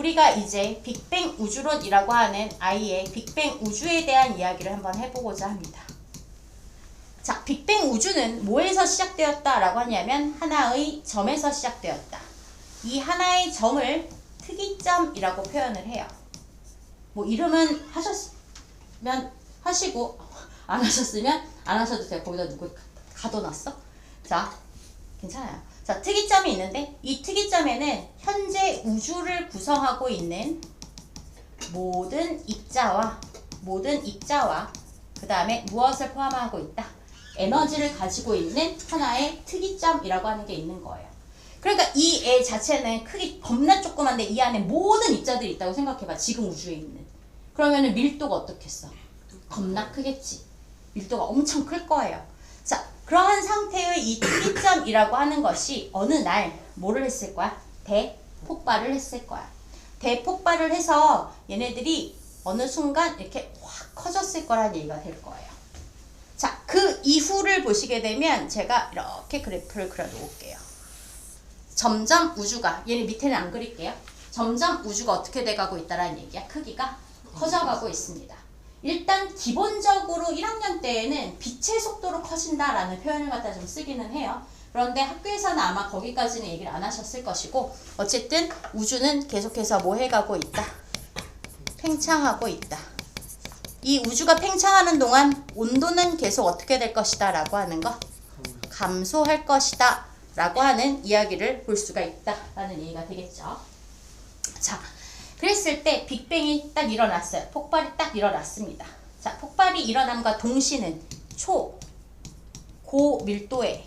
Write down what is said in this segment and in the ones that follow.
우리가 이제 빅뱅 우주론이라고 하는 아이의 빅뱅 우주에 대한 이야기를 한번 해보고자 합니다. 자, 빅뱅 우주는 뭐에서 시작되었다라고 하냐면 하나의 점에서 시작되었다. 이 하나의 점을 특이점이라고 표현을 해요. 뭐 이름은 하셨으면 하시고 안 하셨으면 안 하셔도 돼요. 거기다 누구 가둬놨어? 자, 괜찮아요. 자, 특이점이 있는데 이 특이점에는 현재 우주를 구성하고 있는 모든 입자와 그 다음에 무엇을 포함하고 있다? 에너지를 가지고 있는 하나의 특이점이라고 하는 게 있는 거예요. 그러니까 이 애 자체는 크기 겁나 조그만데 이 안에 모든 입자들이 있다고 생각해봐. 지금 우주에 있는. 그러면은 밀도가 어떻겠어? 겁나 크겠지. 밀도가 엄청 클 거예요. 자, 그러한 상태의 이 특이점이라고 하는 것이 어느 날 뭐를 했을 거야? 대폭발을 했을 거야. 대폭발을 해서 얘네들이 어느 순간 이렇게 확 커졌을 거라는 얘기가 될 거예요. 자, 그 이후를 보시게 되면 제가 이렇게 그래프를 그려 놓을게요. 점점 우주가, 얘는 밑에는 안 그릴게요. 점점 우주가 어떻게 돼가고 있다라는 얘기야. 크기가 커져가고 있습니다. 일단 기본적으로 1학년 때에는 빛의 속도로 커진다라는 표현을 갖다 좀 쓰기는 해요. 그런데 학교에서는 아마 거기까지는 얘기를 안 하셨을 것이고 어쨌든 우주는 계속해서 뭐 해가고 있다? 팽창하고 있다. 이 우주가 팽창하는 동안 온도는 계속 어떻게 될 것이다 라고 하는 거 감소할 것이다 라고 하는 이야기를 볼 수가 있다 라는 얘기가 되겠죠. 자, 그랬을 때 빅뱅이 딱 일어났어요. 폭발이 딱 일어났습니다. 자, 폭발이 일어남과 동시는 고밀도의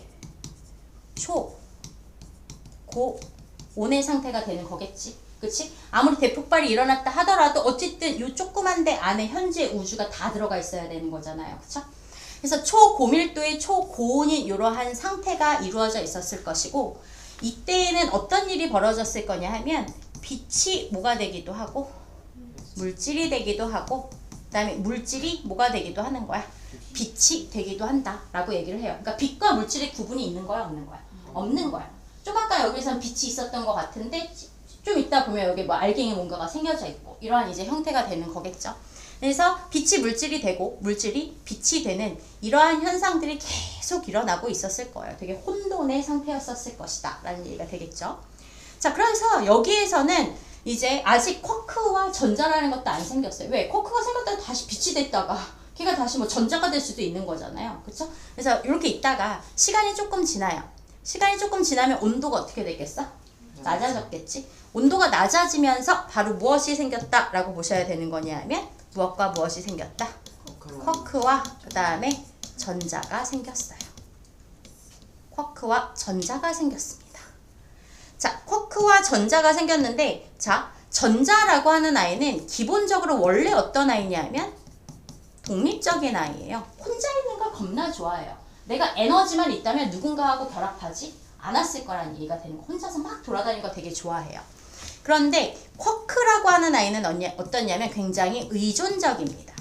고온의 상태가 되는 거겠지. 그치? 아무리 대폭발이 일어났다 하더라도 어쨌든 이 조그만 데 안에 현재 우주가 다 들어가 있어야 되는 거잖아요. 그쵸? 그래서 초고밀도의 초고온인 이러한 상태가 이루어져 있었을 것이고 이때에는 어떤 일이 벌어졌을 거냐 하면 빛이 뭐가 되기도 하고 물질이 되기도 하고 그 다음에 물질이 뭐가 되기도 하는 거야? 빛이 되기도 한다 라고 얘기를 해요. 그러니까 빛과 물질의 구분이 있는 거야 없는 거야? 없는 거야. 좀 아까 여기서는 빛이 있었던 것 같은데 좀 이따 보면 여기 뭐 알갱이 뭔가가 생겨져 있고 이러한 이제 형태가 되는 거겠죠. 그래서 빛이 물질이 되고 물질이 빛이 되는 이러한 현상들이 계속 일어나고 있었을 거예요. 되게 혼돈의 상태였었을 것이다 라는 얘기가 되겠죠. 자, 그래서 여기에서는 이제 아직 쿼크와 전자라는 것도 안 생겼어요. 왜? 쿼크가 생겼다가 다시 빛이 됐다가 걔가 다시 뭐 전자가 될 수도 있는 거잖아요. 그쵸? 그래서 이렇게 있다가 시간이 조금 지나요. 시간이 조금 지나면 온도가 어떻게 되겠어? 낮아졌겠지? 온도가 낮아지면서 바로 무엇이 생겼다라고 보셔야 되는 거냐면 무엇과 무엇이 생겼다? 쿼크와 그 다음에 전자가 생겼어요. 쿼크와 전자가 생겼습니다. 자, 쿼크와 전자가 생겼는데 자, 전자라고 하는 아이는 기본적으로 원래 어떤 아이냐면 독립적인 아이예요. 혼자 있는 걸 겁나 좋아해요. 내가 에너지만 있다면 누군가하고 결합하지 않았을 거라는 얘기가 되는 거. 혼자서 막 돌아다니는 거 되게 좋아해요. 그런데 쿼크라고 하는 아이는 어떠냐면 굉장히 의존적입니다.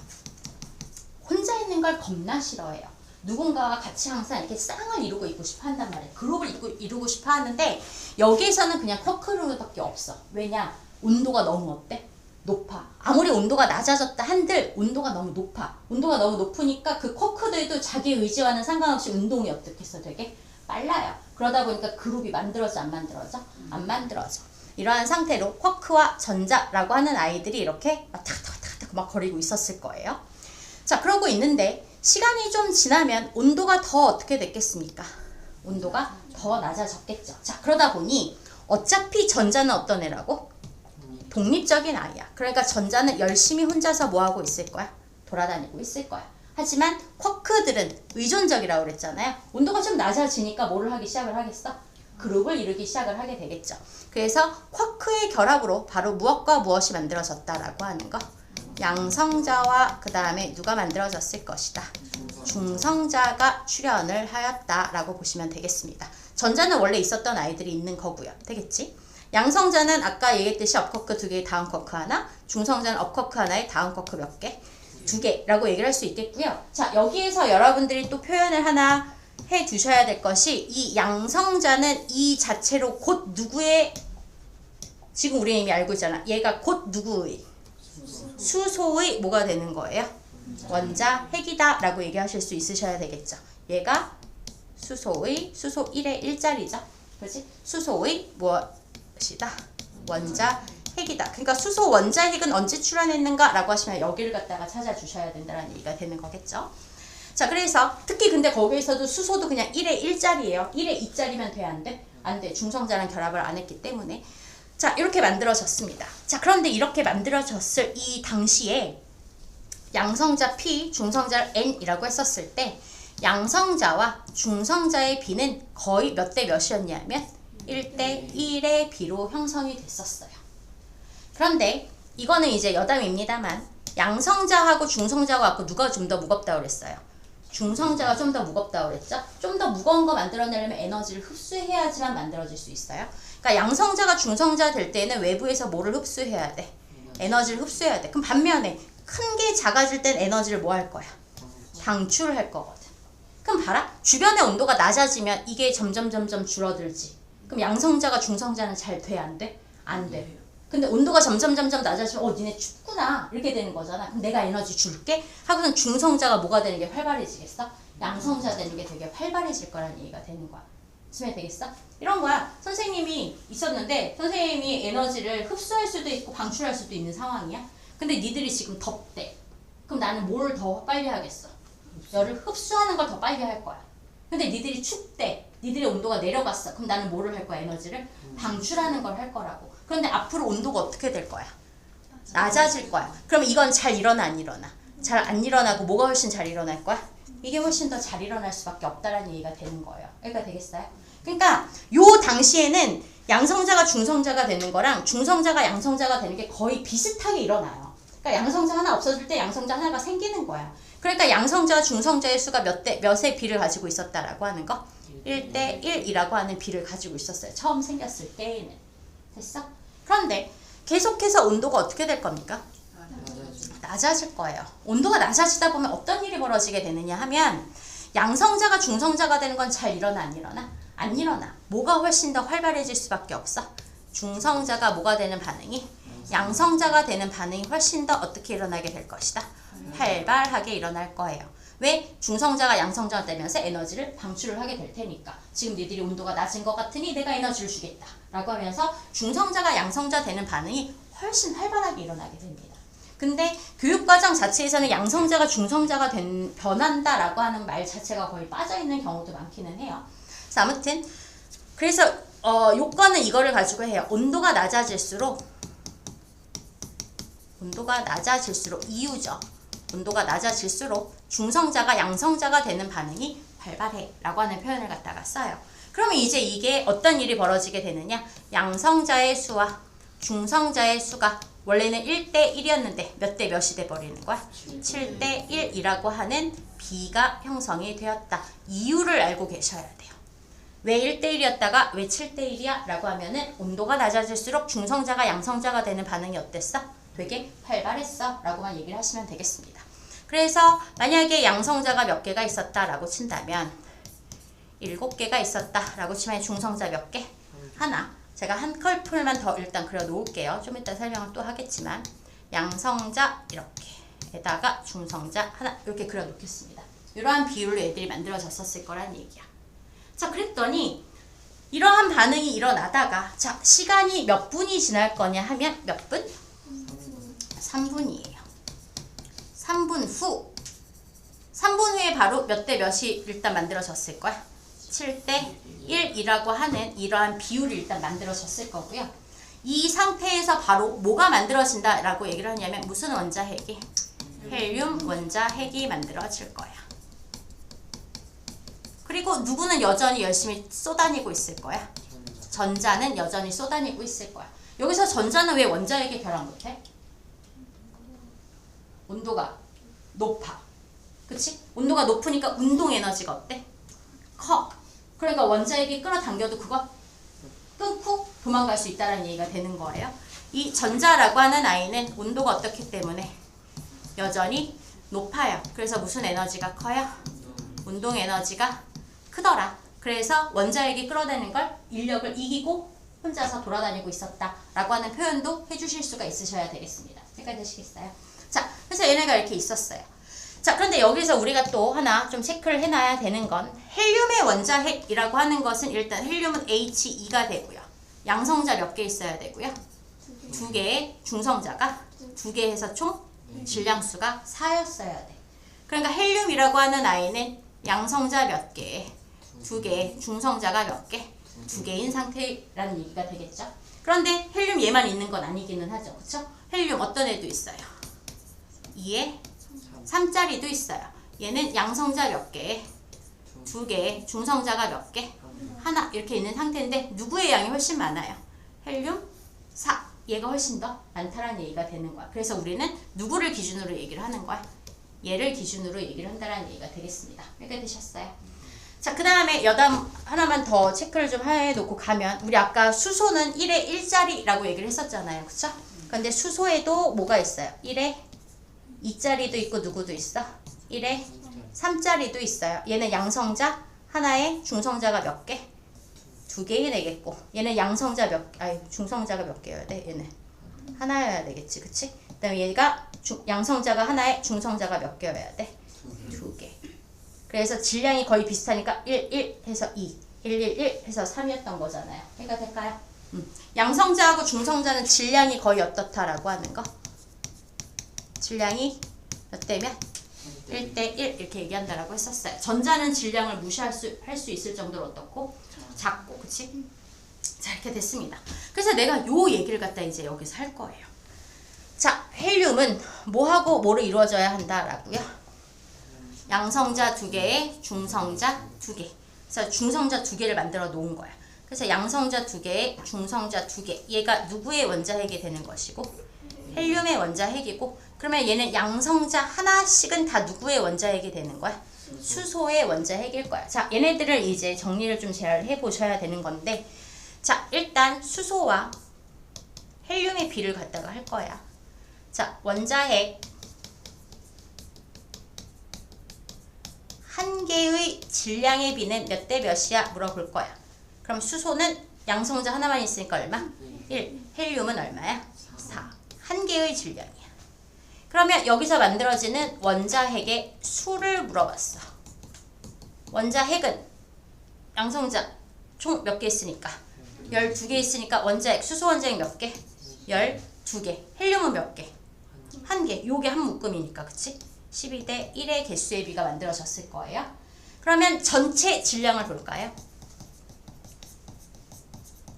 혼자 있는 걸 겁나 싫어해요. 누군가와 같이 항상 이렇게 쌍을 이루고 있고 싶어 한단 말이에요. 그룹을 이루고 싶어 하는데 여기에서는 그냥 쿼크로밖에 없어. 왜냐? 온도가 너무 어때? 높아. 아무리 온도가 낮아졌다 한들 온도가 너무 높아. 온도가 너무 높으니까 그 쿼크들도 자기 의지와는 상관없이 운동이 어떻겠어? 되게 빨라요. 그러다 보니까 그룹이 만들어져 안 만들어져? 안 만들어져. 이러한 상태로 쿼크와 전자라고 하는 아이들이 이렇게 탁탁탁탁 막 거리고 있었을 거예요. 자, 그러고 있는데 시간이 좀 지나면 온도가 더 어떻게 됐겠습니까? 온도가 더 낮아졌겠죠. 자, 그러다 보니 어차피 전자는 어떤 애라고? 독립적인 아이야. 그러니까 전자는 열심히 혼자서 뭐하고 있을 거야? 돌아다니고 있을 거야. 하지만 쿼크들은 의존적이라고 그랬잖아요. 온도가 좀 낮아지니까 뭐를 하기 시작을 하겠어? 그룹을 이루기 시작을 하게 되겠죠. 그래서 쿼크의 결합으로 바로 무엇과 무엇이 만들어졌다라고 하는 거. 양성자와 그 다음에 누가 만들어졌을 것이다. 중성자가 출현을 하였다라고 보시면 되겠습니다. 전자는 원래 있었던 아이들이 있는 거고요. 되겠지? 양성자는 아까 얘기했듯이 업쿼크 2개의 다운 쿼크 하나, 중성자는 업쿼크 하나의 다운 쿼크 몇 개? 2개라고 얘기를 할 수 있겠고요. 자, 여기에서 여러분들이 또 표현을 하나 해 두셔야 될 것이 이 양성자는 이 자체로 곧 누구의 지금 우리 이미 알고 있잖아. 얘가 곧 누구의? 수소의 뭐가 되는 거예요? 원자 핵이다 라고 얘기하실 수 있으셔야 되겠죠. 얘가 수소의 수소 1의 1자리죠. 그렇지? 수소의 무엇이다? 원자 핵이다. 그러니까 수소 원자 핵은 언제 출현했는가 라고 하시면 여기를 갖다가 찾아주셔야 된다는 얘기가 되는 거겠죠. 자, 그래서 특히 근데 거기에서도 수소도 그냥 1의 1자리예요. 1의 2자리면 돼? 안 돼? 안 돼. 중성자랑 결합을 안 했기 때문에. 자, 이렇게 만들어졌습니다. 자, 그런데 이렇게 만들어졌을 이 당시에 양성자 P, 중성자 N이라고 했었을 때 양성자와 중성자의 비는 거의 몇 대 몇이었냐면 1대 1의 비로 형성이 됐었어요. 그런데 이거는 이제 여담입니다만 양성자하고 중성자가 갖고 누가 좀 더 무겁다고 그랬어요? 중성자가 좀 더 무겁다고 그랬죠? 좀 더 무거운 거 만들어내려면 에너지를 흡수해야지만 만들어질 수 있어요. 그러니까 양성자가 중성자 될 때는 외부에서 뭐를 흡수해야 돼? 에너지를 흡수해야 돼. 그럼 반면에 큰 게 작아질 땐 에너지를 뭐 할 거야? 방출할 거거든. 그럼 봐라. 주변의 온도가 낮아지면 이게 점점 줄어들지. 그럼 양성자가 중성자는 잘 돼? 안 돼? 안 돼. 근데 온도가 점점 낮아지면 니네 춥구나 이렇게 되는 거잖아. 그럼 내가 에너지 줄게 하고선 중성자가 뭐가 되는 게 활발해지겠어? 양성자 되는 게 되게 활발해질 거라는 얘기가 되는 거야. 무슨 되겠어? 이런 거야. 선생님이 있었는데 선생님이 에너지를 흡수할 수도 있고 방출할 수도 있는 상황이야. 근데 니들이 지금 덥대. 그럼 나는 뭘 더 빨리 하겠어? 열을 흡수하는 걸 더 빨리 할 거야. 근데 니들이 춥대. 니들의 온도가 내려갔어. 그럼 나는 뭐를 할 거야? 에너지를 방출하는 걸 할 거라고. 그런데 앞으로 온도가 어떻게 될 거야? 낮아질 거야. 그럼 이건 잘 일어나 안 일어나? 잘 안 일어나고 뭐가 훨씬 잘 일어날 거야? 이게 훨씬 더 잘 일어날 수밖에 없다라는 얘기가 되는 거예요. 여기가 되겠어요? 그러니까 요 당시에는 양성자가 중성자가 되는 거랑 중성자가 양성자가 되는 게 거의 비슷하게 일어나요. 그러니까 양성자 하나 없어질 때 양성자 하나가 생기는 거야. 그러니까 양성자와 중성자의 수가 몇의 비를 가지고 있었다라고 하는 거? 1대 1이라고 하는 비를 가지고 있었어요. 처음 생겼을 때에는. 됐어? 그런데 계속해서 온도가 어떻게 될 겁니까? 낮아질 거예요. 온도가 낮아지다 보면 어떤 일이 벌어지게 되느냐 하면 양성자가 중성자가 되는 건 잘 일어나 안 일어나? 안 일어나. 뭐가 훨씬 더 활발해질 수밖에 없어? 중성자가 뭐가 되는 반응이? 양성자가 되는 반응이 훨씬 더 어떻게 일어나게 될 것이다? 활발하게 일어날 거예요. 왜? 중성자가 양성자가 되면서 에너지를 방출을 하게 될 테니까. 지금 니들이 온도가 낮은 것 같으니 내가 에너지를 주겠다 라고 하면서 중성자가 양성자 되는 반응이 훨씬 활발하게 일어나게 됩니다. 근데 교육과정 자체에서는 양성자가 중성자가 변한다 라고 하는 말 자체가 거의 빠져있는 경우도 많기는 해요. 그래서 아무튼 그래서 요건은 이거를 가지고 해요. 온도가 낮아질수록 이유죠. 온도가 낮아질수록 중성자가 양성자가 되는 반응이 활발해 라고 하는 표현을 갖다가 써요. 그러면 이제 이게 어떤 일이 벌어지게 되느냐? 양성자의 수와 중성자의 수가 원래는 1대 1이었는데 몇 대 몇이 돼버리는 거야? 7대 1이라고 하는 비가 형성이 되었다. 이유를 알고 계셔야 돼요. 왜 1대 1이었다가 왜 7대 1이야? 라고 하면은 온도가 낮아질수록 중성자가 양성자가 되는 반응이 어땠어? 되게 활발했어 라고만 얘기를 하시면 되겠습니다. 그래서 만약에 양성자가 몇 개가 있었다 라고 친다면 7개가 있었다 라고 치면 중성자 몇 개? 하나. 제가 한 컬풀만 더 일단 그려 놓을게요. 좀 이따 설명을 또 하겠지만 양성자 이렇게에다가 중성자 하나 이렇게 그려 놓겠습니다. 이러한 비율로 애들이 만들어졌었을 거란 얘기야. 자, 그랬더니 이러한 반응이 일어나다가 자, 시간이 몇 분이 지날 거냐 하면 몇 분? 3분이에요. 3분 후에 바로 몇 대 몇이 일단 만들어졌을 거야? 7대 1이라고 하는 이러한 비율이 일단 만들어졌을 거고요. 이 상태에서 바로 뭐가 만들어진다라고 얘기를 하냐면 무슨 원자핵이? 헬륨 원자핵이 만들어질 거야. 그리고 누구는 여전히 열심히 쏘다니고 있을 거야? 전자는 여전히 쏘다니고 있을 거야. 여기서 전자는 왜 원자핵에 결합 못해? 온도가 높아. 그치? 온도가 높으니까 운동 에너지가 어때? 커. 그러니까 원자핵이 끌어당겨도 그거 끊고 도망갈 수 있다는 얘기가 되는 거예요. 이 전자라고 하는 아이는 온도가 어떻기 때문에 여전히 높아요. 그래서 무슨 에너지가 커요? 운동 에너지가 크더라. 그래서 원자핵이 끌어내는 걸 인력을 이기고 혼자서 돌아다니고 있었다 라고 하는 표현도 해주실 수가 있으셔야 되겠습니다. 여기까지 되시겠어요? 자, 그래서 얘네가 이렇게 있었어요. 자, 그런데 여기서 우리가 또 하나 좀 체크를 해놔야 되는 건 헬륨의 원자핵이라고 하는 것은 일단 헬륨은 He2가 되고요. 양성자 몇 개 있어야 되고요. 2개의 중성자가 2개 해서 총 질량수가 4였어야 돼. 그러니까 헬륨이라고 하는 아이는 양성자 몇 개, 2개, 중성자가 몇 개, 2개인 상태라는 얘기가 되겠죠. 그런데 헬륨 얘만 있는 건 아니기는 하죠. 그쵸? 헬륨 어떤 애도 있어요. 2에 3짜리도 있어요. 얘는 양성자 몇 개, 2개, 중성자가 몇 개, 하나 이렇게 있는 상태인데 누구의 양이 훨씬 많아요? 헬륨 4. 얘가 훨씬 더 많다라는 얘기가 되는 거야. 그래서 우리는 누구를 기준으로 얘기를 하는 거야? 얘를 기준으로 얘기를 한다라는 얘기가 되겠습니다. 이렇게 되셨어요? 자, 그 다음에 여담 하나만 더 체크를 좀 해놓고 가면 우리 아까 수소는 1에 1짜리라고 얘기를 했었잖아요. 그쵸? 근데 수소에도 뭐가 있어요? 1에 2짜리도 있고 누구도 있어? 1에 3짜리도 있어요. 얘는 양성자 하나에 중성자가 몇 개? 2개 해내겠고 얘는 양성자 중성자가 몇 개여야 돼? 얘는 하나여야 되겠지. 그치? 그 다음에 얘가 양성자가 하나에 중성자가 몇 개여야 돼? 2개. 그래서 질량이 거의 비슷하니까 1, 1 해서 2, 1, 1, 1 해서 3이었던 거잖아요. 그러니까 될까요? 양성자하고 중성자는 질량이 거의 어떻다라고 하는 거? 질량이 몇 대면? 1대 1 이렇게 얘기한다라고 했었어요. 전자는 질량을 무시할 수 있을 정도로 어떻고? 작고, 그치? 자, 이렇게 됐습니다. 그래서 내가 요 얘기를 갖다 이제 여기서 할 거예요. 자, 헬륨은 뭐하고 뭐로 이루어져야 한다라고요? 양성자 2개에 중성자 2개. 그래서 중성자 2개를 만들어 놓은 거야. 그래서 양성자 2개에 중성자 2개. 얘가 누구의 원자핵이 되는 것이고? 헬륨의 원자핵이고, 그러면 얘는 양성자 하나씩은 다 누구의 원자핵이 되는 거야? 수소의 원자핵일 거야. 자, 얘네들을 이제 정리를 좀 잘 해보셔야 되는 건데, 자, 일단 수소와 헬륨의 비를 갖다가 할 거야. 자, 원자핵 한 개의 질량의 비는 몇 대 몇이야? 물어볼 거야. 그럼 수소는 양성자 하나만 있으니까 얼마? 1. 헬륨은 얼마야? 4. 한 개의 질량이야. 그러면 여기서 만들어지는 원자핵의 수를 물어봤어. 원자핵은 양성자 총 몇 개 있으니까? 12개 있으니까 원자핵, 수소 원자핵 몇 개? 12개. 헬륨은 몇 개? 1개. 요게 한 묶음이니까, 그치? 12대 1의 개수의 비가 만들어졌을 거예요. 그러면 전체 질량을 볼까요?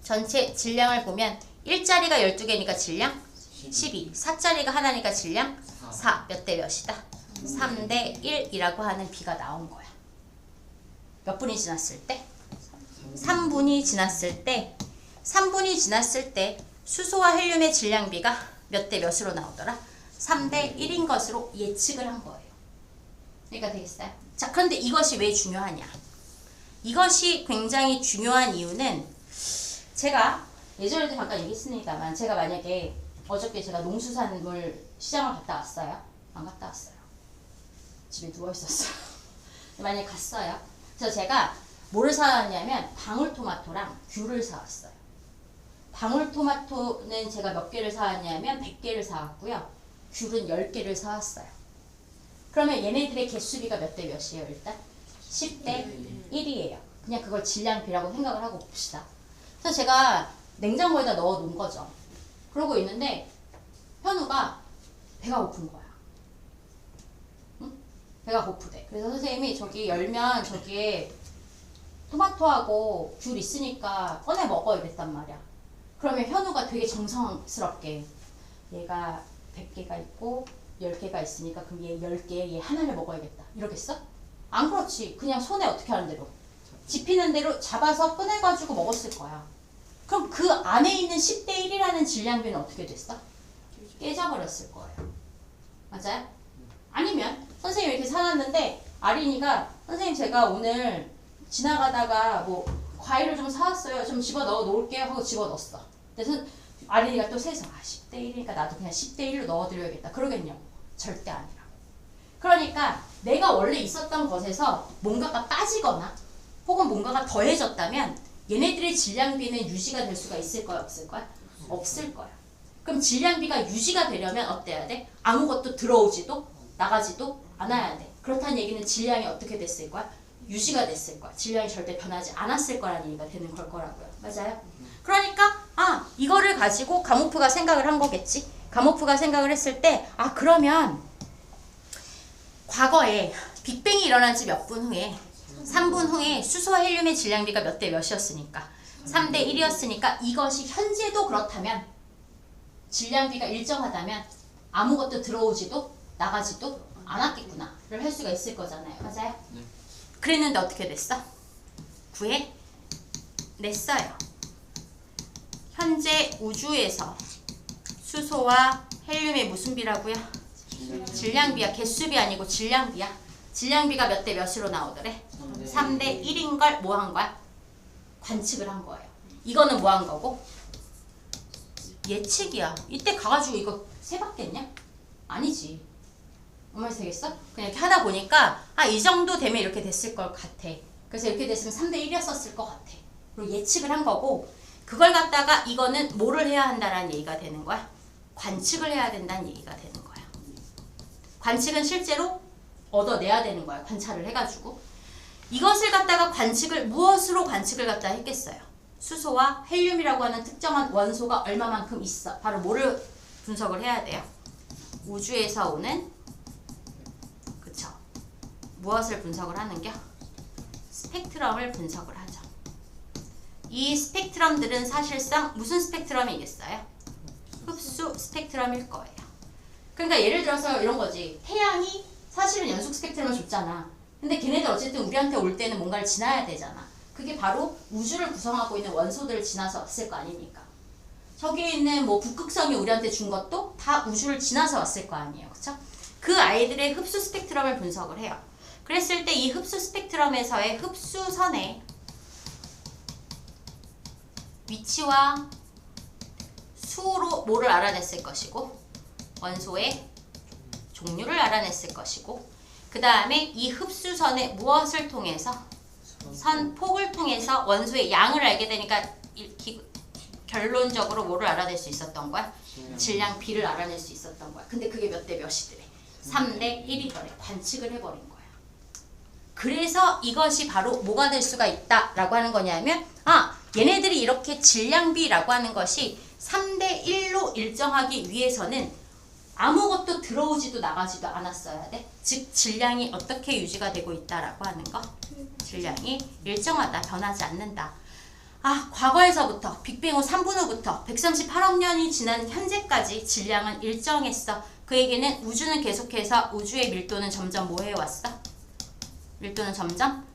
전체 질량을 보면 1짜리가 12개니까 질량 12, 4짜리가 하나니까 질량 4. 몇 대 몇이다? 3대 1이라고 하는 비가 나온 거야. 몇 분이 지났을 때? 3분이 지났을 때 3분이 지났을 때 수소와 헬륨의 질량비가 몇 대 몇으로 나오더라? 3대 1인 것으로 예측을 한 거예요. 그러니까 되겠어요? 자, 그런데 이것이 왜 중요하냐? 이것이 굉장히 중요한 이유는 제가 예전에도 잠깐 얘기했습니다만 제가 만약에 어저께 제가 농수산물 시장을 갔다 왔어요. 안 갔다 왔어요. 집에 누워있었어요. 만약에 갔어요. 그래서 제가 뭐를 사왔냐면 방울토마토랑 귤을 사왔어요. 방울토마토는 제가 몇 개를 사왔냐면 100개를 사왔고요. 귤은 10개를 사왔어요. 그러면 얘네들의 개수비가 몇 대 몇이에요? 일단 10대 1이에요. 그냥 그걸 질량비라고 생각을 하고 봅시다. 그래서 제가 냉장고에다 넣어 놓은 거죠. 그러고 있는데 현우가 배가 고픈 거야. 응? 배가 고프대. 그래서 선생님이 저기 열면 저기에 토마토하고 귤 있으니까 꺼내 먹어야 됐단 말이야. 그러면 현우가 되게 정성스럽게 얘가 100개가 있고 10개가 있으니까 그럼 얘 10개, 얘 하나를 먹어야겠다. 이러겠어? 안 그렇지. 그냥 손에 어떻게 하는 대로 집히는 대로 잡아서 꺼내가지고 먹었을 거야. 그럼 그 안에 있는 10대 1이라는 질량비는 어떻게 됐어? 깨져버렸을 거예요. 맞아요? 아니면 선생님이 이렇게 사놨는데 아린이가 선생님 제가 오늘 지나가다가 뭐 과일을 좀 사왔어요. 좀 집어넣어 놓을게요 하고 집어넣었어. 그래서 아린이가 또 세서 10대 1이니까 나도 그냥 10대 1로 넣어드려야겠다. 그러겠냐고. 절대 아니라고. 그러니까 내가 원래 있었던 것에서 뭔가가 빠지거나 혹은 뭔가가 더해졌다면 얘네들의 질량비는 유지가 될 수가 있을 거야, 없을 거야? 없을 거야. 그럼 질량비가 유지가 되려면 어때야 돼? 아무것도 들어오지도 나가지도 않아야 돼. 그렇다는 얘기는 질량이 어떻게 됐을 거야? 유지가 됐을 거야. 질량이 절대 변하지 않았을 거라는 얘기가 되는 걸 거라고요. 맞아요? 그러니까 이거를 가지고 가모프가 생각을 한 거겠지. 가모프가 생각을 했을 때 그러면 과거에 빅뱅이 일어난 지 몇 분 후에 3분 후에 수소와 헬륨의 질량비가 몇 대 몇이었으니까 3대 1이었으니까 이것이 현재도 그렇다면 질량비가 일정하다면 아무것도 들어오지도 나가지도 않았겠구나를 할 수가 있을 거잖아요. 맞아요? 네. 그랬는데 어떻게 됐어? 구해냈어요. 현재 우주에서 수소와 헬륨의 무슨 비라고요? 질량비야. 개수비 아니고 질량비야. 질량비가 몇 대 몇으로 나오더래? 3대 1인 걸 뭐 한 거야? 관측을 한 거예요. 이거는 뭐 한 거고? 예측이야. 이때 가가지고 이거 세봤겠냐? 아니지. 얼마나 되겠어? 그냥 이렇게 하다 보니까 이 정도 되면 이렇게 됐을 것 같아. 그래서 이렇게 됐으면 3대 1이었을 것 같아. 그리고 예측을 한 거고 그걸 갖다가 이거는 뭐를 해야 한다라는 얘기가 되는 거야? 관측을 해야 된다는 얘기가 되는 거야. 관측은 실제로 얻어내야 되는 거야. 관찰을 해가지고. 이것을 갖다가 관측을 무엇으로 관측을 갖다 했겠어요? 수소와 헬륨이라고 하는 특정한 원소가 얼마만큼 있어. 바로 뭐를 분석을 해야 돼요? 우주에서 오는 그쵸? 무엇을 분석을 하는겨? 스펙트럼을 분석을 하죠. 이 스펙트럼들은 사실상 무슨 스펙트럼이겠어요? 흡수 스펙트럼일 거예요. 그러니까 예를 들어서 이런 거지. 태양이 사실은 연속 스펙트럼을 줬잖아. 근데 걔네들 어쨌든 우리한테 올 때는 뭔가를 지나야 되잖아. 그게 바로 우주를 구성하고 있는 원소들을 지나서 왔을 거 아닙니까? 저기에 있는 뭐 북극성이 우리한테 준 것도 다 우주를 지나서 왔을 거 아니에요. 그쵸? 그 아이들의 흡수 스펙트럼을 분석을 해요. 그랬을 때 이 흡수 스펙트럼에서의 흡수선의 위치와 수로 뭐를 알아냈을 것이고 원소의 종류를 알아냈을 것이고 그 다음에 이 흡수선의 무엇을 통해서 선폭을 통해서 원소의 양을 알게 되니까 결론적으로 뭐를 알아낼 수 있었던 거야? 질량비를 알아낼 수 있었던 거야. 근데 그게 몇 대 몇이더래? 3대 1이더래. 관측을 해버린 거야. 그래서 이것이 바로 뭐가 될 수가 있다라고 하는 거냐면 얘네들이 이렇게 질량비라고 하는 것이 3대 1로 일정하기 위해서는 아무것도 들어오지도 나가지도 않았어야 돼. 즉 질량이 어떻게 유지가 되고 있다라고 하는 거. 질량이 일정하다. 변하지 않는다. 과거에서부터 빅뱅 후 3분 후부터 138억 년이 지난 현재까지 질량은 일정했어. 그 얘기는 우주는 계속해서 우주의 밀도는 점점 뭐 해왔어? 밀도는 점점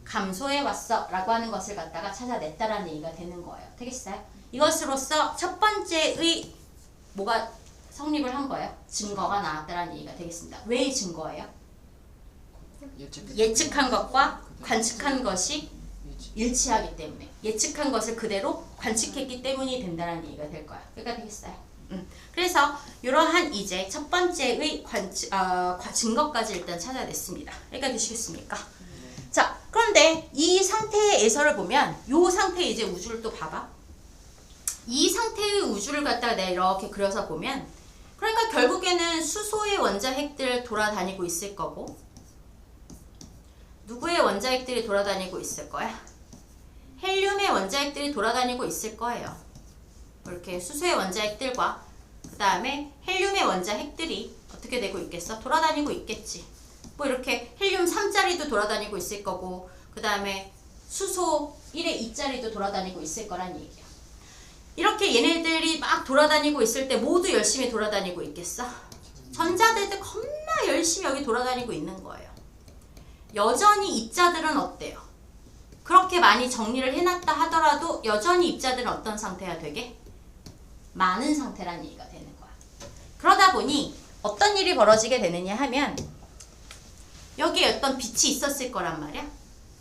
감소해 왔어 라고 하는 것을 갖다가 찾아냈다라는 얘기가 되는 거예요. 되겠어요? 이것으로써 첫 번째의 뭐가 성립을 한 거예요? 증거가 나왔다라는 얘기가 되겠습니다. 왜 증거예요? 예측한 것과 관측한 것이 일치하기 때문에 예측한 것을 그대로 관측했기 때문이 된다는 얘기가 될 거야. 그러니까 되겠어요. 그래서 이러한 이제 첫 번째의 증거까지 일단 찾아냈습니다. 여기까지 되시겠습니까? 자, 그런데 이 상태에서를 보면 이 상태의 이제 우주를 또 봐봐. 이 상태의 우주를 갖다가 내가 이렇게 그려서 보면 그러니까 결국에는 수소의 원자핵들 돌아다니고 있을 거고 누구의 원자핵들이 돌아다니고 있을 거야? 헬륨의 원자핵들이 돌아다니고 있을 거예요. 이렇게 수소의 원자핵들과 그 다음에 헬륨의 원자핵들이 어떻게 되고 있겠어? 돌아다니고 있겠지. 뭐 이렇게 헬륨 3자리도 돌아다니고 있을 거고 그 다음에 수소 1의 2자리도 돌아다니고 있을 거란 얘기야. 이렇게 얘네들이 막 돌아다니고 있을 때 모두 열심히 돌아다니고 있겠어? 전자들도 겁나 열심히 여기 돌아다니고 있는 거예요. 여전히 입자들은 어때요? 그렇게 많이 정리를 해놨다 하더라도 여전히 입자들은 어떤 상태야 되게? 많은 상태라는 얘기가 되는 거야. 그러다 보니 어떤 일이 벌어지게 되느냐 하면 여기에 어떤 빛이 있었을 거란 말이야.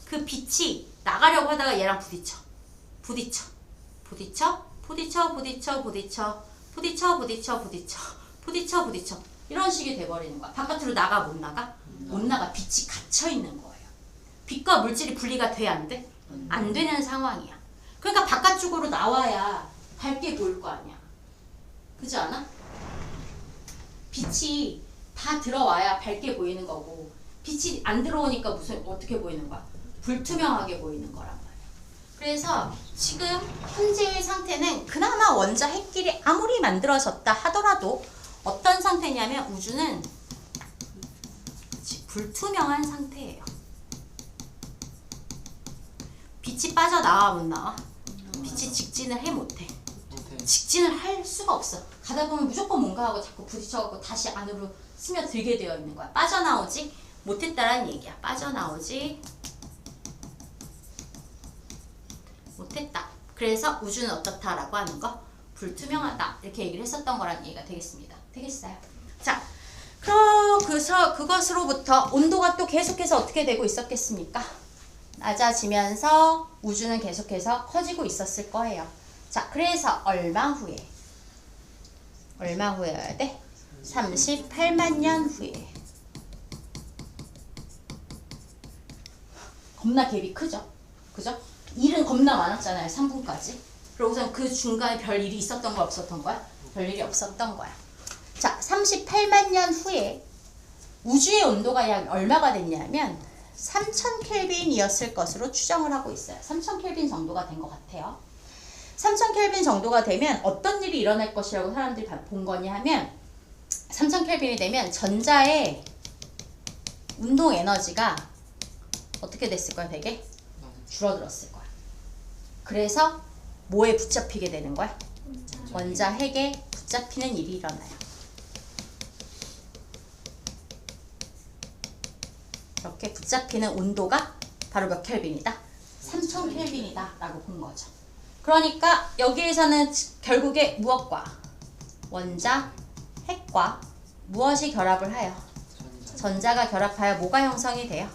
그 빛이 나가려고 하다가 얘랑 부딪혀. 부딪혀. 이런 식이 돼버리는 거야. 바깥으로 나가 못 나가? 못 나가. 빛이 갇혀 있는 거예요. 빛과 물질이 분리가 돼 안 돼? 안 되는 상황이야. 그러니까 바깥쪽으로 나와야 밝게 보일 거 아니야. 그렇지 않아? 빛이 다 들어와야 밝게 보이는 거고 빛이 안 들어오니까 무슨 어떻게 보이는 거야? 불투명하게 보이는 거란 말이야. 그래서 지금 현재의 상태는 그나마 원자 핵끼리 아무리 만들어졌다 하더라도 어떤 상태냐면 우주는 불투명한 상태예요. 빛이 빠져나와 못 나와? 빛이 직진을 해 못해? 직진을 할 수가 없어. 가다 보면 무조건 뭔가 하고 자꾸 부딪혀갖고 다시 안으로 스며들게 되어 있는 거야. 빠져나오지 못했다라는 얘기야. 빠져나오지 못했다. 그래서 우주는 어떻다라고 하는 거? 불투명하다. 이렇게 얘기를 했었던 거라는 얘기가 되겠습니다. 되겠어요? 자, 그래서 그것으로부터 온도가 또 계속해서 어떻게 되고 있었겠습니까? 낮아지면서 우주는 계속해서 커지고 있었을 거예요. 자, 그래서 얼마 후에여야 돼? 38만 년 후에. 겁나 갭이 크죠? 그죠? 일은 겁나 많았잖아요. 3분까지. 그러고선 그 중간에 별 일이 있었던 거야? 없었던 거야? 별 일이 없었던 거야. 자, 38만 년 후에 우주의 온도가 약 얼마가 됐냐면 3000켈빈이었을 것으로 추정을 하고 있어요. 3000켈빈 정도가 된 것 같아요. 3000켈빈 정도가 되면 어떤 일이 일어날 것이라고 사람들이 본 거냐 하면 3000켈빈이 되면 전자의 운동 에너지가 어떻게 됐을 거야? 되게 줄어들었을 거야. 그래서 뭐에 붙잡히게 되는 거야? 원자 핵에 붙잡히는 일이 일어나요. 이렇게 붙잡히는 온도가 바로 몇 켈빈이다? 3000켈빈이다 라고 본 거죠. 그러니까 여기에서는 결국에 무엇과? 원자 핵과 무엇이 결합을 하여? 전자가 결합하여 뭐가 형성이 돼요?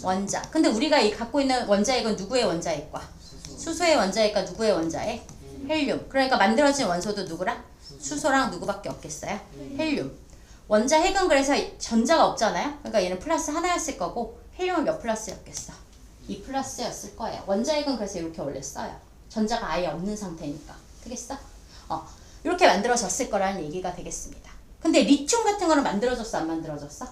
원자. 근데 우리가 갖고 있는 원자핵은 누구의 원자핵과? 수소의 원자핵과 누구의 원자핵? 헬륨. 그러니까 만들어진 원소도 누구랑? 수소랑 누구밖에 없겠어요? 헬륨. 원자핵은 그래서 전자가 없잖아요. 그러니까 얘는 플러스 하나였을 거고 헬륨은 몇 플러스였겠어? 2 플러스였을 거예요. 원자핵은 그래서 이렇게 원래 써요. 전자가 아예 없는 상태니까. 되겠어? 이렇게 만들어졌을 거라는 얘기가 되겠습니다. 근데 리튬 같은 거는 만들어졌어? 안 만들어졌어?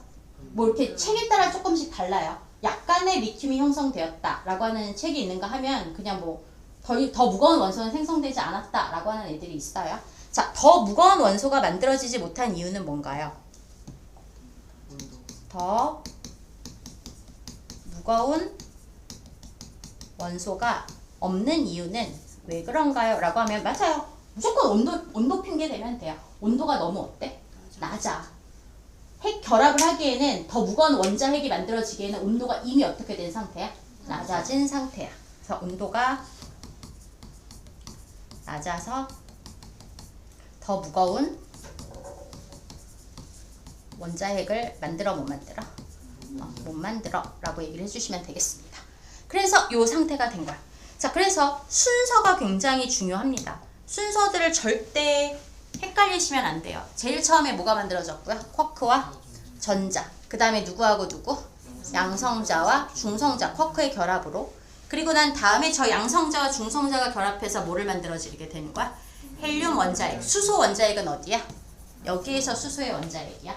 뭐 이렇게 책에 따라 조금씩 달라요. 약간의 리튬이 형성되었다라고 하는 책이 있는가 하면 그냥 뭐 더 무거운 원소는 생성되지 않았다라고 하는 애들이 있어요. 자, 더 무거운 원소가 만들어지지 못한 이유는 뭔가요? 더 무거운 원소가 없는 이유는 왜 그런가요? 라고 하면 맞아요. 무조건 온도 핑계 대면 돼요. 온도가 너무 어때? 낮아. 핵 결합을 하기에는 더 무거운 원자 핵이 만들어지기에는 온도가 이미 어떻게 된 상태야? 낮아진 상태야. 그래서 온도가 낮아서 더 무거운 원자핵을 만들어 못 만들어? 못 만들어 라고 얘기를 해주시면 되겠습니다. 그래서 이 상태가 된 거야. 자, 그래서 순서가 굉장히 중요합니다. 순서들을 절대 헷갈리시면 안 돼요. 제일 처음에 뭐가 만들어졌고요? 쿼크와 전자. 그 다음에 누구하고 누구? 양성자와 중성자, 쿼크의 결합으로. 그리고 난 다음에 저 양성자와 중성자가 결합해서 뭐를 만들어지게 되는 거야? 헬륨 원자핵. 수소 원자핵은 어디야? 여기에서 수소의 원자핵이야.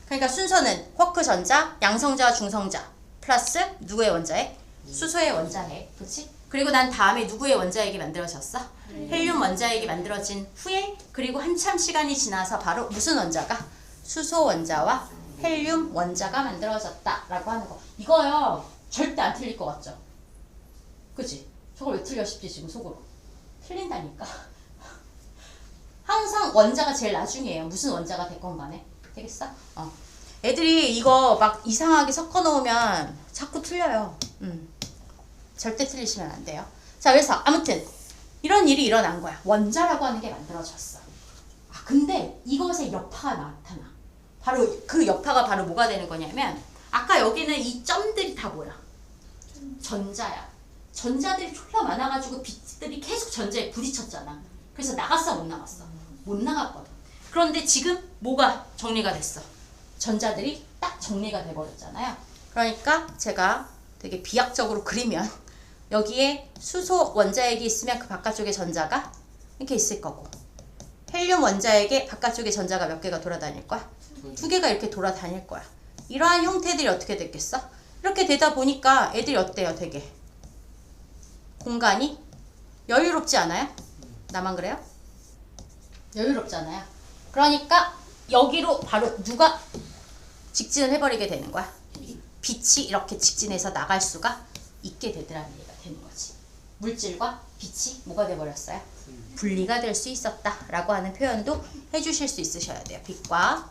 그러니까 순서는 쿼크 전자, 양성자와 중성자 플러스 누구의 원자핵? 수소의 원자핵. 그렇지? 그리고 난 다음에 누구의 원자핵이 만들어졌어? 헬륨 원자핵이 만들어진 후에 그리고 한참 시간이 지나서 바로 무슨 원자가? 수소 원자와 헬륨 원자가 만들어졌다라고 하는 거. 이거요. 절대 안 틀릴 것 같죠? 그치? 저걸 왜 틀려 싶지 지금 속으로? 틀린다니까. 항상 원자가 제일 나중이에요. 무슨 원자가 됐건 간에. 되겠어? 애들이 이거 막 이상하게 섞어 놓으면 자꾸 틀려요. 절대 틀리시면 안 돼요. 자, 그래서 아무튼 이런 일이 일어난 거야. 원자라고 하는 게 만들어졌어. 근데 이것의 여파가 나타나. 바로 그 여파가 바로 뭐가 되는 거냐면 아까 여기는 이 점들이 다 뭐야? 전자야. 전자들이 졸라 많아가지고 빛들이 계속 전자에 부딪혔잖아. 그래서 나갔어 못 나갔어? 못 나갔거든. 그런데 지금 뭐가 정리가 됐어? 전자들이 딱 정리가 돼버렸잖아요. 그러니까 제가 되게 비약적으로 그리면 여기에 수소 원자핵이 있으면 그 바깥쪽에 전자가 이렇게 있을 거고, 헬륨 원자핵의 바깥쪽에 전자가 몇 개가 돌아다닐 거야? 2개가 이렇게 돌아다닐 거야. 이러한 형태들이 어떻게 됐겠어? 이렇게 되다 보니까 애들이 어때요? 되게 공간이 여유롭지 않아요? 나만 그래요? 여유롭잖아요. 그러니까 여기로 바로 누가 직진을 해버리게 되는 거야. 빛이 이렇게 직진해서 나갈 수가 있게 되더라는 얘기가 되는 거지. 물질과 빛이 뭐가 돼버렸어요? 분리가 될 수 있었다라고 하는 표현도 해주실 수 있으셔야 돼요. 빛과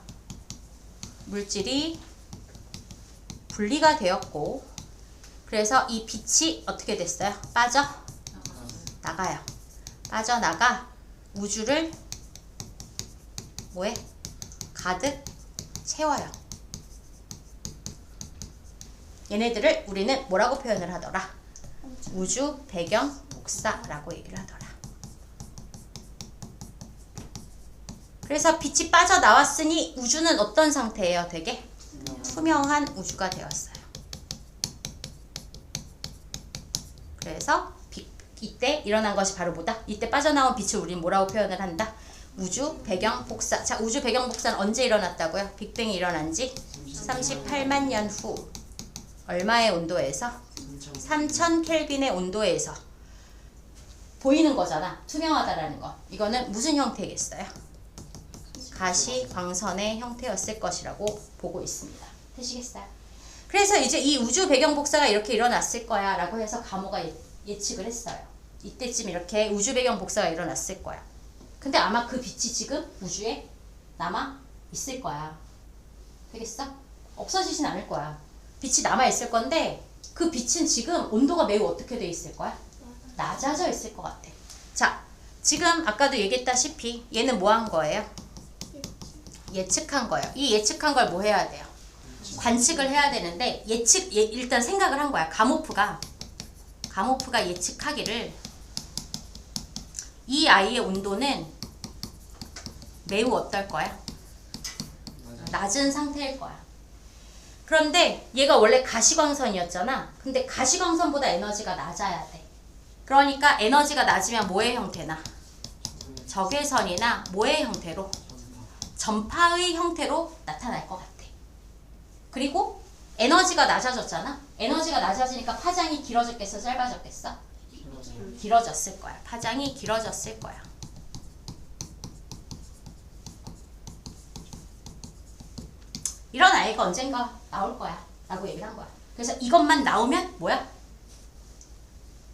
물질이 분리가 되었고, 그래서 이 빛이 어떻게 됐어요? 빠져나가요. 빠져나가 우주를 뭐해? 가득 채워요. 얘네들을 우리는 뭐라고 표현을 하더라? 우주 배경 복사라고 얘기를 하더라. 그래서 빛이 빠져나왔으니 우주는 어떤 상태예요? 되게 투명한 우주가 되었어요. 그래서 이때 일어난 것이 바로 뭐다? 이때 빠져나온 빛을 우린 뭐라고 표현을 한다? 우주 배경 복사. 자, 우주 배경 복사는 언제 일어났다고요? 빅뱅이 일어난 지 38만 년 후. 얼마의 온도에서? 3000 켈빈의 온도에서 보이는 거잖아. 투명하다라는 거. 이거는 무슨 형태겠어요? 가시광선의 형태였을 것이라고 보고 있습니다. 되시겠어요? 그래서 이제 이 우주 배경 복사가 이렇게 일어났을 거야 라고 해서 가모가 예측을 했어요. 이때쯤 이렇게 우주 배경 복사가 일어났을 거야. 근데 아마 그 빛이 지금 우주에 남아 있을 거야. 되겠어? 없어지진 않을 거야. 빛이 남아 있을 건데 그 빛은 지금 온도가 매우 어떻게 돼 있을 거야? 낮아져 있을 것 같아. 자, 지금 아까도 얘기했다시피 얘는 뭐 한 거예요? 예측한 거예요. 이 예측한 걸 뭐 해야 돼요? 관측을 해야 되는데 일단 생각을 한 거야. 가모프가 예측하기를 이 아이의 온도는 매우 어떨 거야? 낮은 상태일 거야. 그런데 얘가 원래 가시광선이었잖아. 근데 가시광선보다 에너지가 낮아야 돼. 그러니까 에너지가 낮으면 뭐의 형태나? 적외선이나 뭐의 형태로? 전파의 형태로 나타날 것 같아. 그리고 에너지가 낮아졌잖아. 에너지가 낮아지니까 파장이 길어졌겠어? 짧아졌겠어? 길어졌을 거야. 파장이 길어졌을 거야. 이런 아이가 언젠가 나올 거야 라고 얘기를 한 거야. 그래서 이것만 나오면 뭐야?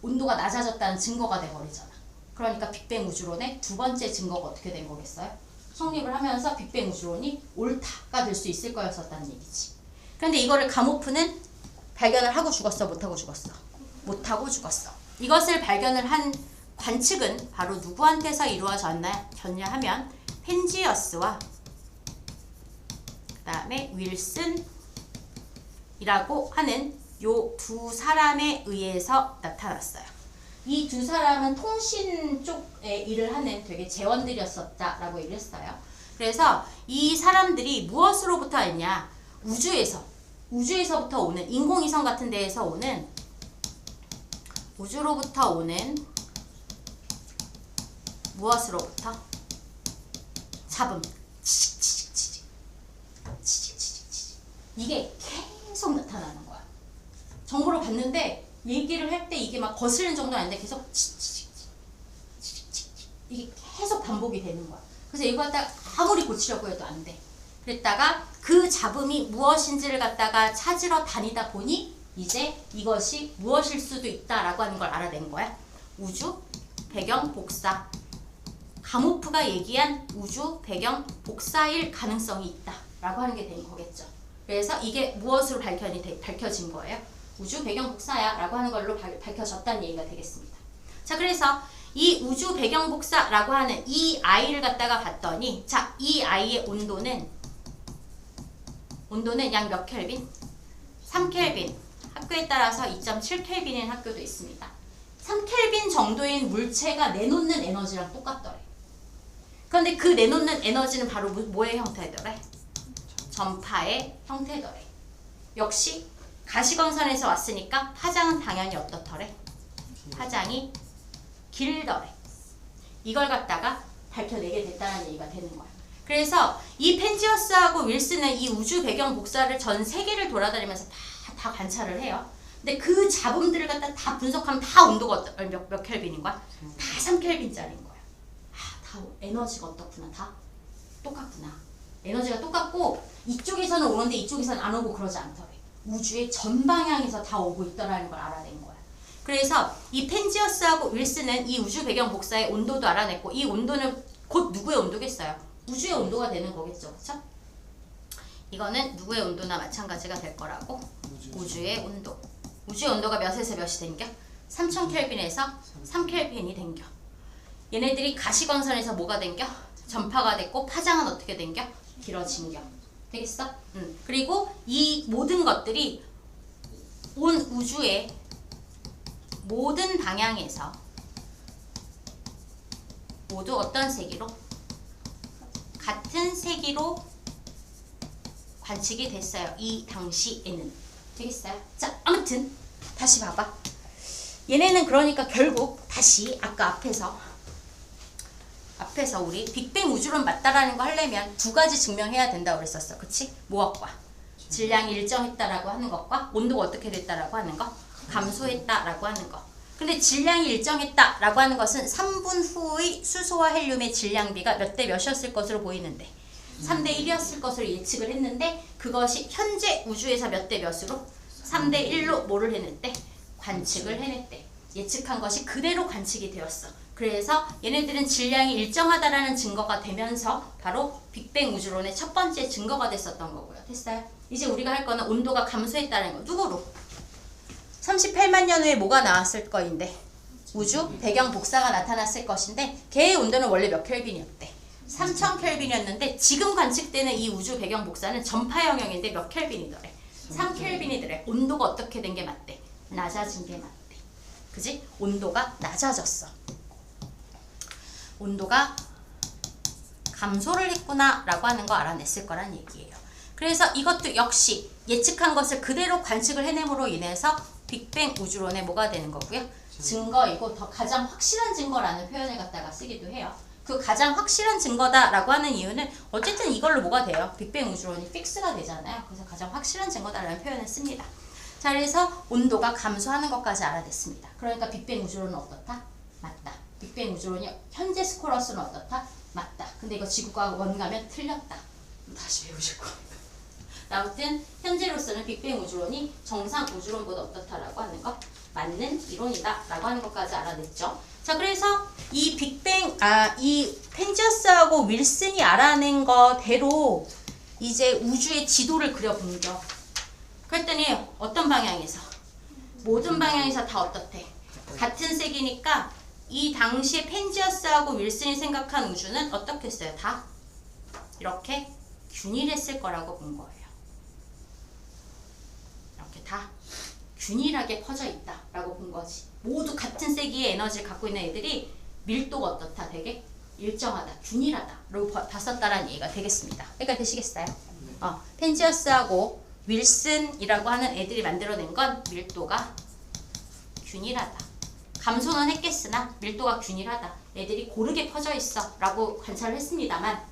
온도가 낮아졌다는 증거가 돼버리잖아. 그러니까 빅뱅 우주론의 두 번째 증거가 어떻게 된 거겠어요? 성립을 하면서 빅뱅 우주론이 옳다가 될 수 있을 거였었다는 얘기지. 그런데 이거를 가모프는 발견을 하고 죽었어? 못하고 죽었어? 못하고 죽었어. 이것을 발견을 한 관측은 바로 누구한테서 이루어졌냐 하면 펜지어스와 그 다음에 윌슨이라고 하는 요 두 사람에 의해서 나타났어요. 이 두 사람은 통신 쪽에 일을 하는 되게 재원들이었었다라고 얘기를 했어요. 그래서 이 사람들이 무엇으로부터 했냐? 우주에서부터 오는 인공위성 같은 데에서 오는 우주로부터 오는 무엇으로부터? 잡음. 이게 계속 나타나는 거야. 정보를 받는데 얘기를 할 때 이게 막 거스르는 정도는 아닌데 계속 이게 계속 반복이 되는 거야. 그래서 이거 갖다가 아무리 고치려고 해도 안 돼. 그랬다가 그 잡음이 무엇인지를 갖다가 찾으러 다니다 보니 이제 이것이 무엇일 수도 있다라고 하는 걸 알아낸 거야. 우주 배경 복사. 가모프가 얘기한 우주 배경 복사일 가능성이 있다라고 하는 게 된 거겠죠. 그래서 이게 무엇으로 밝혀진 거예요? 우주 배경 복사야 라고 하는 걸로 밝혀졌다는 얘기가 되겠습니다. 자, 그래서 이 우주 배경 복사라고 하는 이 아이를 갖다가 봤더니, 자, 이 아이의 온도는 약 몇 켈빈? 3켈빈. 학교에 따라서 2.7켈빈인 학교도 있습니다. 3켈빈 정도인 물체가 내놓는 에너지랑 똑같더래. 그런데 그 내놓는 에너지는 바로 뭐의 형태더래? 전파의 형태더래. 역시 가시광선에서 왔으니까 파장은 당연히 어떻더래? 파장이 길더래. 이걸 갖다가 밝혀내게 됐다는 얘기가 되는 거야. 그래서 이 펜지어스하고 윌슨은 이 우주 배경 복사를 전 세계를 돌아다니면서 다 관찰을 해요. 근데 그 잡음들을 갖다 다 분석하면 다 온도가 몇 켈빈인 거야? 다 3켈빈짜리인 거야. 다 에너지가 어떻구나. 다 똑같구나. 에너지가 똑같고 이쪽에서는 오는데 이쪽에서는 안 오고 그러지 않더래. 우주의 전 방향에서 다 오고 있더라는 걸 알아낸 거야. 그래서 이 펜지어스하고 윌슨은 이 우주 배경 복사의 온도도 알아냈고 이 온도는 곧 누구의 온도겠어요? 우주의 온도가 되는 거겠죠. 그쵸? 이거는 누구의 온도나 마찬가지가 될 거라고. 우주의 온도. 우주의 온도가 몇에서 몇이 된겨? 3000켈빈에서 3켈빈이 된겨. 얘네들이 가시광선에서 뭐가 된겨? 전파가 됐고 파장은 어떻게 된겨? 길어진겨. 되겠어? 그리고 이 모든 것들이 온 우주의 모든 방향에서 모두 어떤 세기로? 같은 세기로 관측이 됐어요. 이 당시에는. 되겠어요? 자, 아무튼 다시 봐봐. 얘네는 그러니까 결국 다시 아까 앞에서 우리 빅뱅 우주론 맞다라는 거 하려면 두 가지 증명해야 된다고 그랬었어. 그치? 무엇과? 질량이 일정했다라고 하는 것과 온도가 어떻게 됐다라고 하는 거? 감소했다라고 하는 거. 근데 질량이 일정했다라고 하는 것은 3분 후의 수소와 헬륨의 질량비가 몇 대 몇이었을 것으로 보이는데 3대 1이었을 것으로 예측을 했는데 그것이 현재 우주에서 몇 대 몇으로? 3대 1로 뭐를 해냈대? 관측을 해냈대. 예측한 것이 그대로 관측이 되었어. 그래서 얘네들은 질량이 일정하다라는 증거가 되면서 바로 빅뱅 우주론의 첫 번째 증거가 됐었던 거고요. 됐어요? 이제 우리가 할 거는 온도가 감소했다는 거. 누구로? 38만 년 후에 뭐가 나왔을 거인데 우주 배경 복사가 나타났을 것인데 걔의 온도는 원래 몇 켈빈이었대? 3000켈빈이었는데 지금 관측되는 이 우주 배경 복사는 전파 영역인데 몇 켈빈이더래? 3켈빈이더래. 온도가 어떻게 된 게 맞대? 낮아진 게 맞대. 그지? 온도가 낮아졌어. 온도가 감소를 했구나 라고 하는 거 알아냈을 거란 얘기예요. 그래서 이것도 역시 예측한 것을 그대로 관측을 해냄으로 인해서 빅뱅 우주론의 뭐가 되는 거고요? 증거이고 더 가장 확실한 증거라는 표현을 갖다가 쓰기도 해요. 그 가장 확실한 증거다라고 하는 이유는 어쨌든 이걸로 뭐가 돼요? 빅뱅 우주론이 픽스가 되잖아요. 그래서 가장 확실한 증거다라는 표현을 씁니다. 자, 그래서 온도가 감소하는 것까지 알아냈습니다. 그러니까 빅뱅 우주론은 어떻다? 맞다. 빅뱅 우주론이 현재 스코러스는 어떻다? 맞다. 근데 이거 지구과학 원가면 틀렸다. 다시 배우실 거예요. 아무튼 현재로서는 빅뱅 우주론이 정상 우주론보다 어떻다라고 하는 거 맞는 이론이다 라고 하는 것까지 알아냈죠. 자, 그래서 이 이 펜지어스하고 윌슨이 알아낸 거대로 이제 우주의 지도를 그려본겨. 그랬더니 어떤 방향에서? 모든 방향에서 다 어떻대? 같은 세기니까 이 당시에 펜지어스하고 윌슨이 생각한 우주는 어떻게 했어요? 다 이렇게 균일했을 거라고 본 거예요. 이렇게 다 균일하게 퍼져 있다라고 본 거지. 모두 같은 세기의 에너지를 갖고 있는 애들이 밀도가 어떻다? 되게 일정하다, 균일하다라고 봤었다라는 얘기가 되겠습니다. 여기까지 되시겠어요? 펜지어스하고 윌슨이라고 하는 애들이 만들어낸 건 밀도가 균일하다. 감소는 했겠으나 밀도가 균일하다. 애들이 고르게 퍼져 있어 라고 관찰을 했습니다만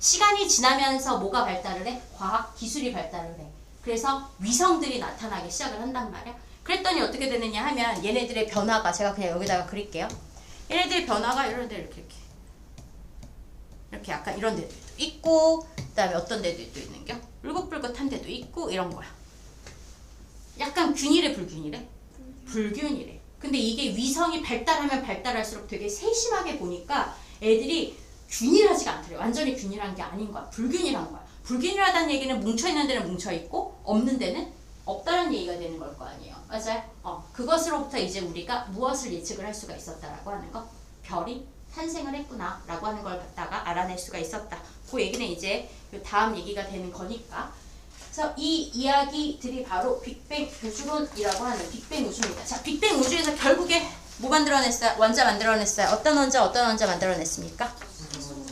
시간이 지나면서 뭐가 발달을 해? 과학 기술이 발달을 해. 그래서 위성들이 나타나기 시작을 한단 말이야. 그랬더니 어떻게 되느냐 하면 얘네들의 변화가 제가 그냥 여기다가 그릴게요. 얘네들의 변화가 이런 데 이렇게 약간 이런 데도 있고 그 다음에 어떤 데도 있는겨? 울긋불긋한 데도 있고 이런 거야. 약간 균일해 불균일해? 불균일해. 근데 이게 위성이 발달하면 발달할수록 되게 세심하게 보니까 애들이 균일하지가 않더래. 완전히 균일한 게 아닌 거야. 불균일한 거야. 불균일하다는 얘기는 뭉쳐있는 데는 뭉쳐있고 없는 데는 없다는 얘기가 되는 걸 거 아니에요. 맞아요? 그것으로부터 이제 우리가 무엇을 예측을 할 수가 있었다라고 하는 거? 별이 탄생을 했구나 라고 하는 걸 갖다가 알아낼 수가 있었다. 그 얘기는 이제 다음 얘기가 되는 거니까. 그래서 이 이야기들이 바로 빅뱅 우주론이라고 하는 빅뱅 우주입니다. 자, 빅뱅 우주에서 결국에 뭐 만들어냈어요? 원자 만들어냈어요. 어떤 원자 만들어냈습니까?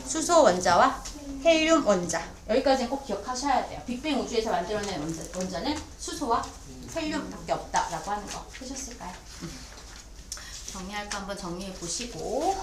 수소 원자와 헬륨 원자. 여기까지는 꼭 기억하셔야 돼요. 빅뱅 우주에서 만들어낸 원자는 수소와 헬륨밖에 없다라고 하는 거. 보셨을까요? 정리할 거 한번 정리해 보시고